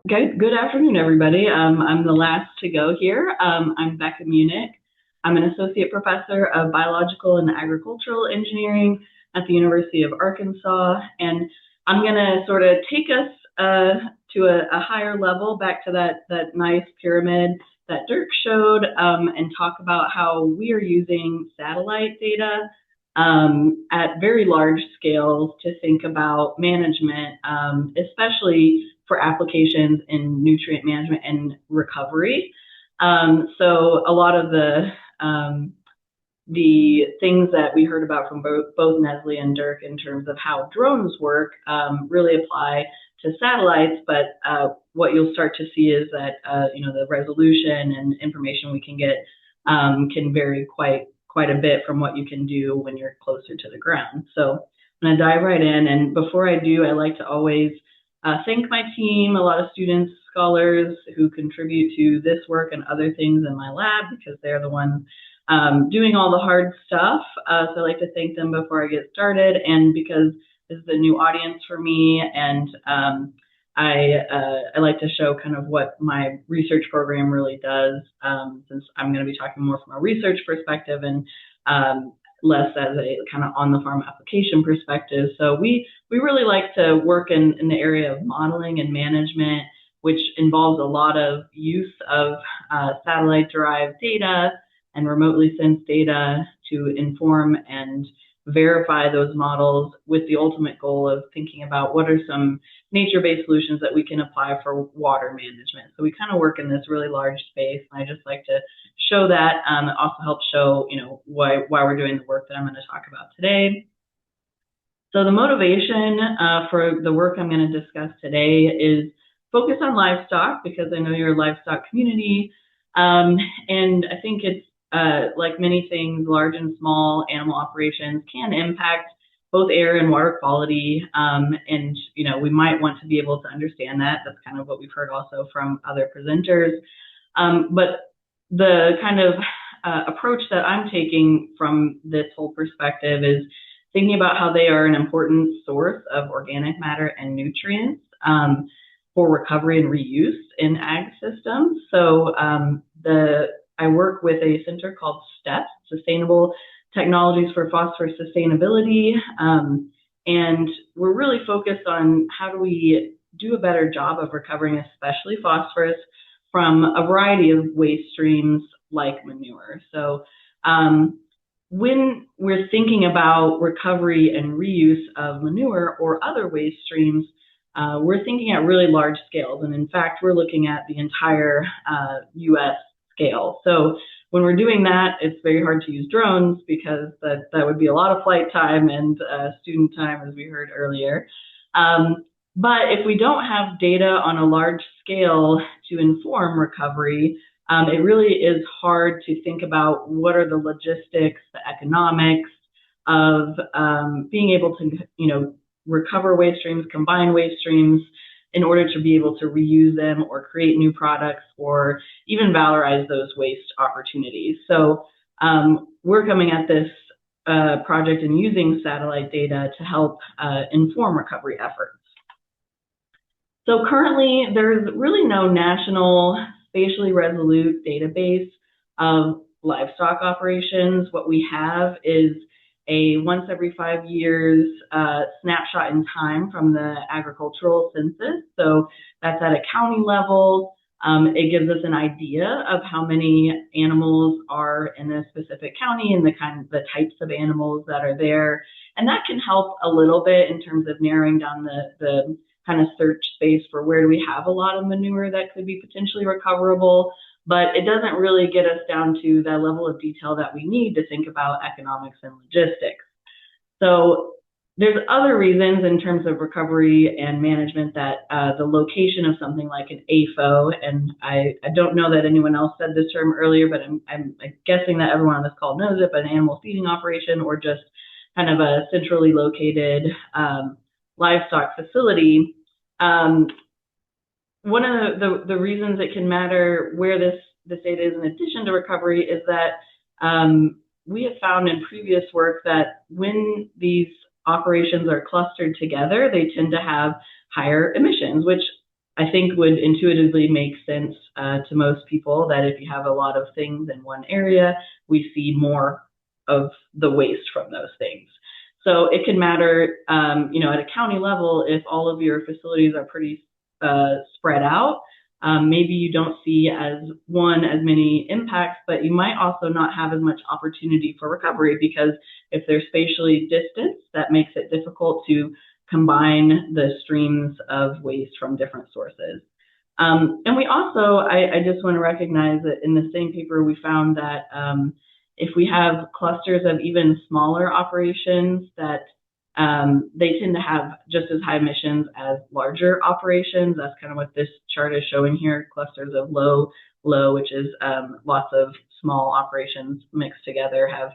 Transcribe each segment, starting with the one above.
Good afternoon, everybody. I'm the last to go here. I'm Becca Munich. I'm an associate professor of biological and agricultural engineering at the University of Arkansas, and I'm going to sort of take us to a higher level, back to that nice pyramid that Dirk showed, and talk about how we are using satellite data at very large scales to think about management, especially for applications in nutrient management and recovery. So a lot of the things that we heard about from both Nestle and Dirk in terms of how drones work really apply to satellites, but what you'll start to see is that the resolution and information we can get can vary quite a bit from what you can do when you're closer to the ground. So I'm going to dive right in, and before I do, I like to always thank my team, a lot of students, scholars who contribute to this work and other things in my lab, because they're the ones doing all the hard stuff. So I like to thank them before I get started, and because this is a new audience for me, and I like to show kind of what my research program really does, since I'm going to be talking more from a research perspective and less as a kind of on the farm application perspective. So we really like to work in the area of modeling and management, which involves a lot of use of satellite derived data and remotely sensed data to inform and verify those models, with the ultimate goal of thinking about what are some nature-based solutions that we can apply for water management. So we kind of work in this really large space, and I just like to show that. It also helps show, why we're doing the work that I'm going to talk about today. So the motivation for the work I'm going to discuss today is focused on livestock, because I know you're a livestock community, and I think it's like many things, large and small animal operations can impact both air and water quality, and we might want to be able to understand that. That's kind of what we've heard also from other presenters. But the kind of approach that I'm taking from this whole perspective is thinking about how they are an important source of organic matter and nutrients for recovery and reuse in ag systems. So I work with a center called STEP, Sustainable Technologies for Phosphorus Sustainability, and we're really focused on how do we do a better job of recovering, especially phosphorus, from a variety of waste streams like manure. So when we're thinking about recovery and reuse of manure or other waste streams, we're thinking at really large scales, and in fact, we're looking at the entire U.S. scale. So when we're doing that, it's very hard to use drones, because that would be a lot of flight time and student time, as we heard earlier. But if we don't have data on a large scale to inform recovery, it really is hard to think about what are the logistics, the economics of being able to, recover waste streams, combine waste streams, in order to be able to reuse them or create new products or even valorize those waste opportunities. So we're coming at this project and using satellite data to help inform recovery efforts. So currently, there's really no national spatially resolute database of livestock operations. What we have is a once every 5 years snapshot in time from the agricultural census. So that's at a county level. It gives us an idea of how many animals are in a specific county and the types of animals that are there. And that can help a little bit in terms of narrowing down the kind of search space for where do we have a lot of manure that could be potentially recoverable. But it doesn't really get us down to that level of detail that we need to think about economics and logistics. So there's other reasons in terms of recovery and management that the location of something like an AFO, and I don't know that anyone else said this term earlier, but I'm guessing that everyone on this call knows it, but an animal feeding operation or just kind of a centrally located livestock facility. One of the reasons it can matter where this data is in addition to recovery is that we have found in previous work that when these operations are clustered together, they tend to have higher emissions, which I think would intuitively make sense to most people that if you have a lot of things in one area, we see more of the waste from those things. So it can matter, at a county level, if all of your facilities are pretty spread out, maybe you don't see as many impacts, but you might also not have as much opportunity for recovery, because if they're spatially distanced, that makes it difficult to combine the streams of waste from different sources. And we also, I just want to recognize that in the same paper, we found that if we have clusters of even smaller operations, that they tend to have just as high emissions as larger operations. That's kind of what this chart is showing here. Clusters of low, which is lots of small operations mixed together, have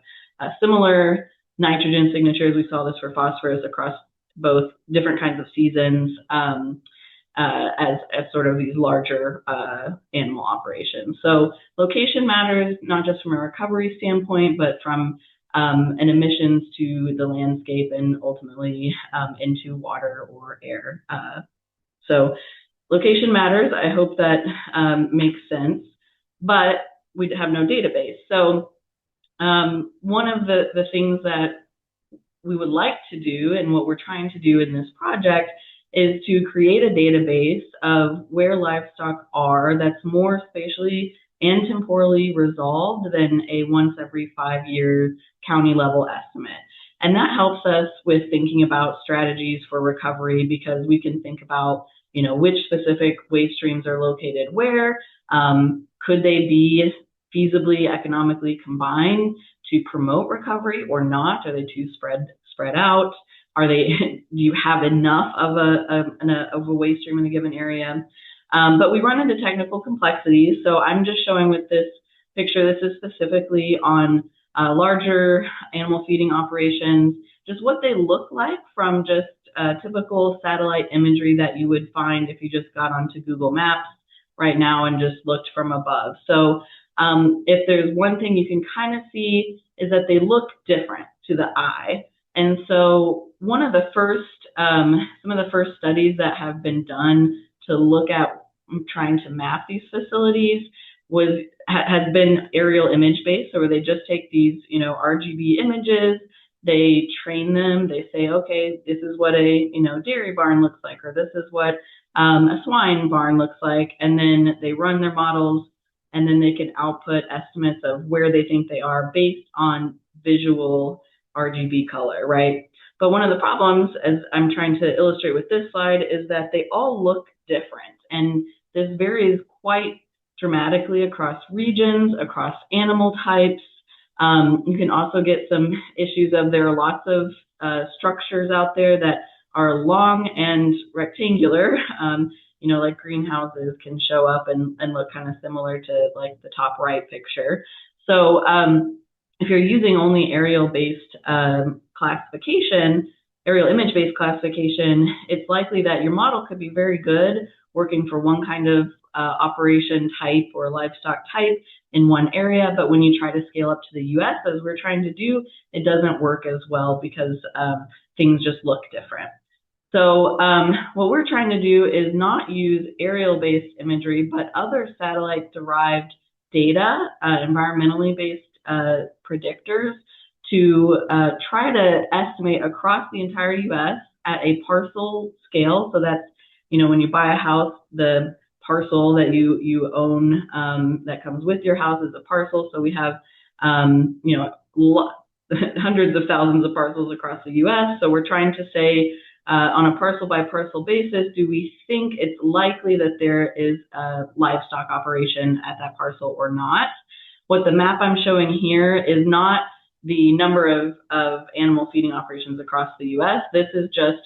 similar nitrogen signatures. We saw this for phosphorus across both different kinds of seasons as sort of these larger animal operations. So location matters, not just from a recovery standpoint, but from an emissions to the landscape and ultimately into water or air. So location matters. I hope that makes sense, but we have no database. So one of the things that we would like to do, and what we're trying to do in this project, is to create a database of where livestock are that's more spatially and temporally resolved than a once every 5 years county level estimate. And that helps us with thinking about strategies for recovery, because we can think about, which specific waste streams are located where. Could they be feasibly economically combined to promote recovery or not? Are they too spread out? Do you have enough of a waste stream in a given area? But we run into technical complexities. So I'm just showing with this picture, this is specifically on larger animal feeding operations, just what they look like from just typical satellite imagery that you would find if you just got onto Google Maps right now and just looked from above. So if there's one thing you can kind of see, is that they look different to the eye. And so one of the first, some of the first studies that have been done to look at trying to map these facilities has been aerial image based. So where they just take these, RGB images, they train them, they say, okay, this is what a, dairy barn looks like, or this is what a swine barn looks like. And then they run their models, and then they can output estimates of where they think they are based on visual RGB color, right? But one of the problems, as I'm trying to illustrate with this slide, is that they all look different. And this varies quite dramatically across regions, across animal types. You can also get some issues of there are lots of structures out there that are long and rectangular, like greenhouses can show up and look kind of similar to like the top right picture. So if you're using only aerial-based classification, aerial image-based classification, it's likely that your model could be very good working for one kind of operation type or livestock type in one area, but when you try to scale up to the US, as we're trying to do, it doesn't work as well because things just look different. So what we're trying to do is not use aerial-based imagery, but other satellite-derived data, environmentally based predictors, to try to estimate across the entire US at a parcel scale. So that's, when you buy a house, the parcel that you own that comes with your house is a parcel. So we have, hundreds of thousands of parcels across the US. So we're trying to say, on a parcel by parcel basis, do we think it's likely that there is a livestock operation at that parcel or not? What the map I'm showing here is not the number of animal feeding operations across the US. This is just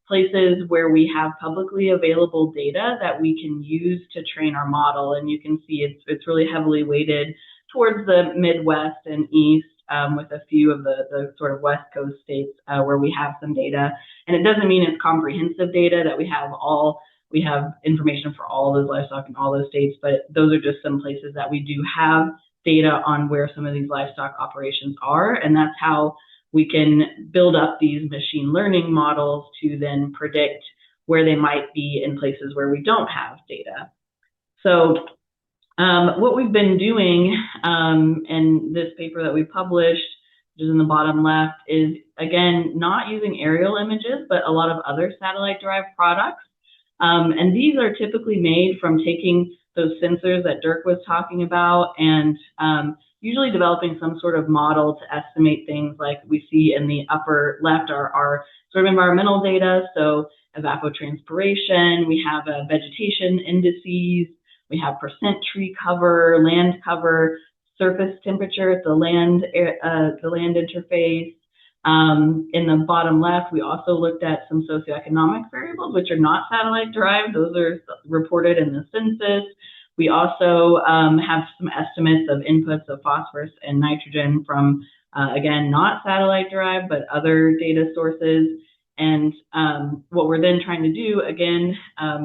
places where we have publicly available data that we can use to train our model. And you can see it's really heavily weighted towards the Midwest and East, with a few of the sort of West Coast states where we have some data. And it doesn't mean it's comprehensive data that we have information for all those livestock in all those states, but those are just some places that we do have data on where some of these livestock operations are. And that's how we can build up these machine learning models to then predict where they might be in places where we don't have data. So what we've been doing in this paper that we published, which is in the bottom left, is, again, not using aerial images, but a lot of other satellite-derived products. And these are typically made from taking those sensors that Dirk was talking about and usually developing some sort of model to estimate things like we see in the upper left are our sort of environmental data. So evapotranspiration, we have vegetation indices, we have percent tree cover, land cover, surface temperature at the land interface. In the bottom left, we also looked at some socioeconomic variables, which are not satellite derived. Those are reported in the census. We also have some estimates of inputs of phosphorus and nitrogen from, again, not satellite derived, but other data sources. And what we're then trying to do, again,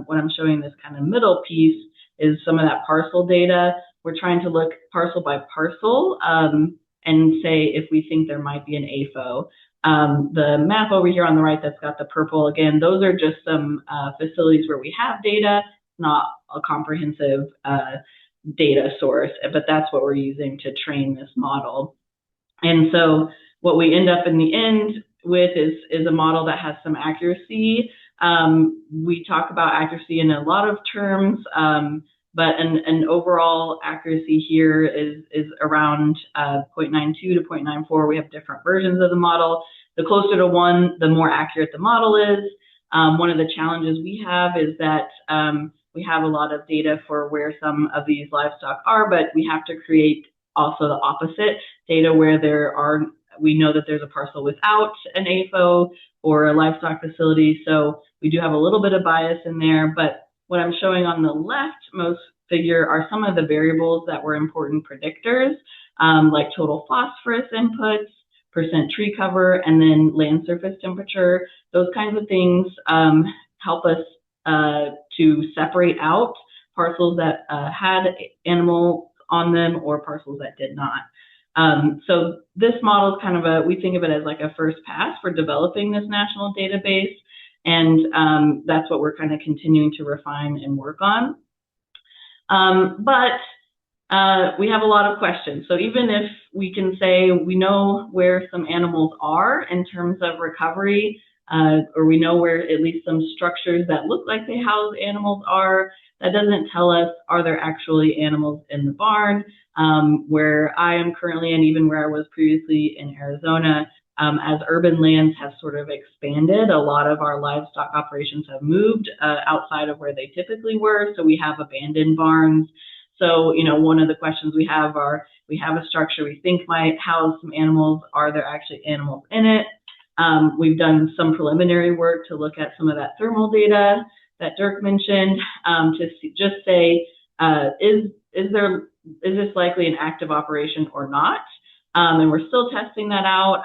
when I'm showing this kind of middle piece, is some of that parcel data. We're trying to look parcel by parcel and say if we think there might be an AFO. The map over here on the right that's got the purple, again, those are just some facilities where we have data, not a comprehensive data source, but that's what we're using to train this model. And so what we end up in the end with is a model that has some accuracy. We talk about accuracy in a lot of terms, but an overall accuracy here is around 0.92 to 0.94. We have different versions of the model. The closer to 1, the more accurate the model is. One of the challenges we have is that we have a lot of data for where some of these livestock are, but we have to create also the opposite data where we know that there's a parcel without an AFO or a livestock facility. So we do have a little bit of bias in there, but what I'm showing on the leftmost figure are some of the variables that were important predictors, like total phosphorus inputs, percent tree cover, and then land surface temperature. Those kinds of things help us to separate out parcels that had animals on them or parcels that did not. So this model is kind of we think of it as like a first pass for developing this national database. And that's what we're kind of continuing to refine and work on. But we have a lot of questions. So even if we can say we know where some animals are in terms of recovery, or we know where at least some structures that look like they house animals are, that doesn't tell us, are there actually animals in the barn? Where I am currently, and even where I was previously in Arizona, as urban lands have sort of expanded, a lot of our livestock operations have moved outside of where they typically were. So we have abandoned barns. So, one of the questions we have we have a structure we think might house some animals. Are there actually animals in it? We've done some preliminary work to look at some of that thermal data that Dirk mentioned to just say, is this likely an active operation or not? And we're still testing that out.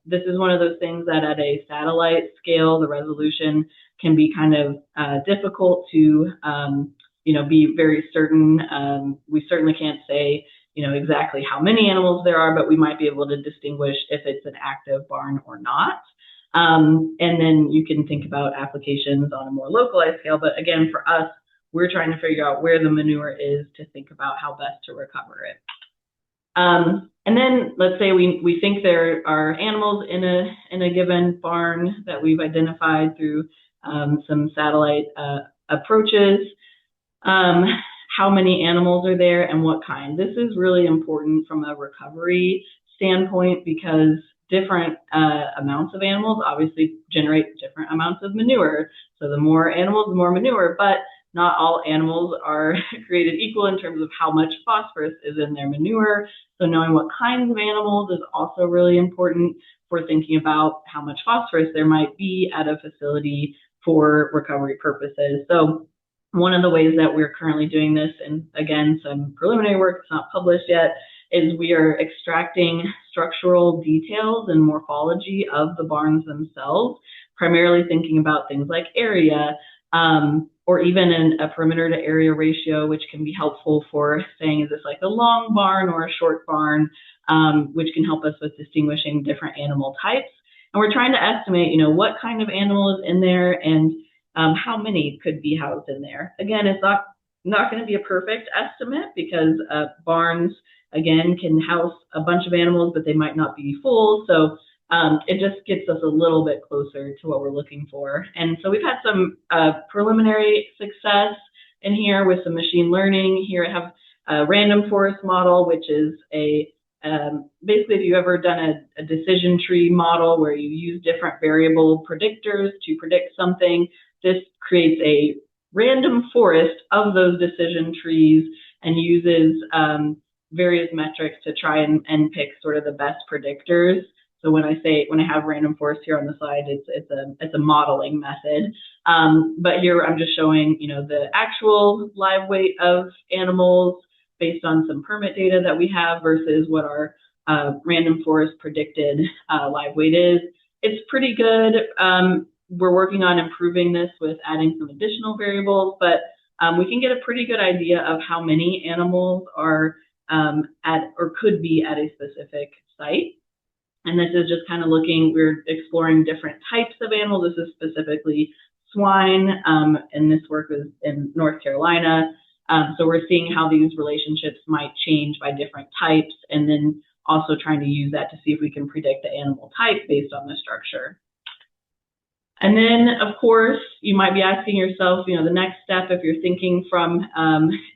This is one of those things that at a satellite scale, the resolution can be kind of difficult to, be very certain. We certainly can't say, exactly how many animals there are, but we might be able to distinguish if it's an active barn or not. And then you can think about applications on a more localized scale. But again, for us, we're trying to figure out where the manure is to think about how best to recover it. And then let's say we think there are animals in a given barn that we've identified through some satellite approaches. How many animals are there and what kind? This is really important from a recovery standpoint because different amounts of animals obviously generate different amounts of manure. So the more animals, the more manure, but not all animals are created equal in terms of how much phosphorus is in their manure. So knowing what kinds of animals is also really important for thinking about how much phosphorus there might be at a facility for recovery purposes. So one of the ways that we're currently doing this, and again, some preliminary work, it's not published yet, is we are extracting structural details and morphology of the barns themselves, primarily thinking about things like area, or even a perimeter to area ratio, which can be helpful for saying, is this like a long barn or a short barn, which can help us with distinguishing different animal types. And we're trying to estimate, what kind of animal is in there and how many could be housed in there. Again, it's not going to be a perfect estimate because barns, again, can house a bunch of animals, but they might not be full. So it just gets us a little bit closer to what we're looking for. And so we've had some preliminary success in here with some machine learning. Here I have a random forest model, which is basically if you've ever done a decision tree model where you use different variable predictors to predict something, this creates a random forest of those decision trees and uses various metrics to try and pick sort of the best predictors. So when I have random forest here on the slide, it's a modeling method. But here I'm just showing, the actual live weight of animals based on some permit data that we have versus what our random forest predicted live weight is. It's pretty good. We're working on improving this with adding some additional variables, but we can get a pretty good idea of how many animals are at or could be at a specific site. And this is just kind of we're exploring different types of animals. This is specifically swine, and this work was in North Carolina. So we're seeing how these relationships might change by different types, and then also trying to use that to see if we can predict the animal type based on the structure. And then, of course, you might be asking yourself, the next step, if you're thinking from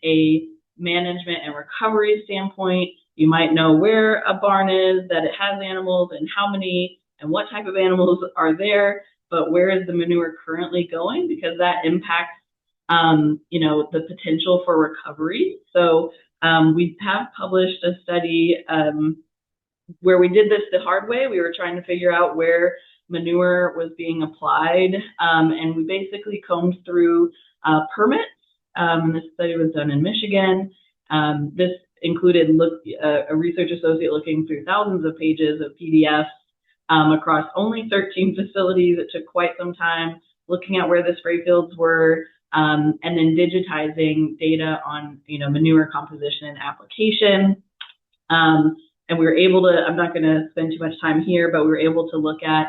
a management and recovery standpoint, you might know where a barn is, that it has animals, and how many and what type of animals are there, but where is the manure currently going? Because that impacts, the potential for recovery. So we have published a study where we did this the hard way. We were trying to figure out where manure was being applied, and we basically combed through permits. This study was done in Michigan. This included a research associate looking through thousands of pages of PDFs across only 13 facilities. It took quite some time looking at where the spray fields were, and then digitizing data on manure composition and application. And we were able to, I'm not going to spend too much time here, but we were able to look at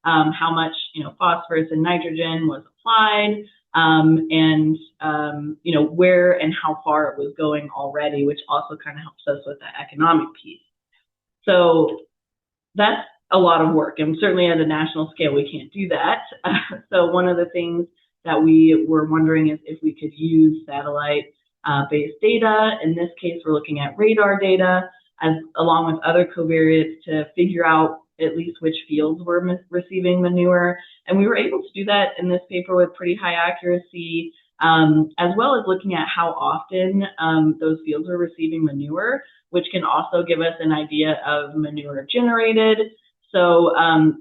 how much phosphorus and nitrogen was applied, and where and how far it was going already, which also kind of helps us with the economic piece. So that's a lot of work, and certainly at a national scale we can't do that. So one of the things that we were wondering is if we could use satellite-based data. In this case, we're looking at radar data along with other covariates to figure out at least which fields were receiving manure. And we were able to do that in this paper with pretty high accuracy, as well as looking at how often those fields were receiving manure, which can also give us an idea of manure generated. So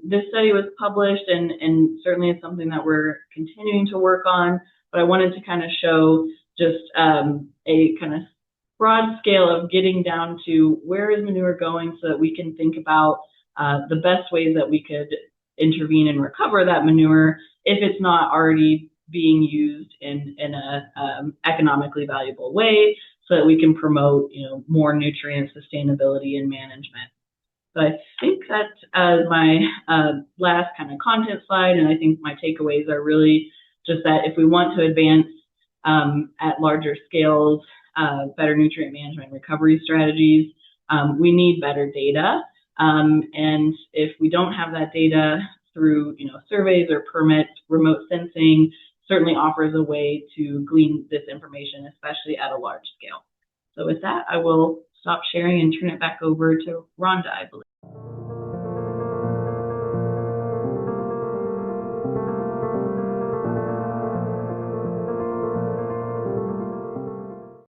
this study was published and certainly is something that we're continuing to work on, but I wanted to kind of show just a kind of broad scale of getting down to where is manure going so that we can think about the best ways that we could intervene and recover that manure if it's not already being used in a economically valuable way, so that we can promote more nutrient sustainability and management. So I think that's my last kind of content slide, and I think my takeaways are really just that if we want to advance at larger scales, better nutrient management recovery strategies, we need better data. And if we don't have that data through surveys or permits, remote sensing certainly offers a way to glean this information, especially at a large scale. So with that, I will stop sharing and turn it back over to Rhonda, I believe.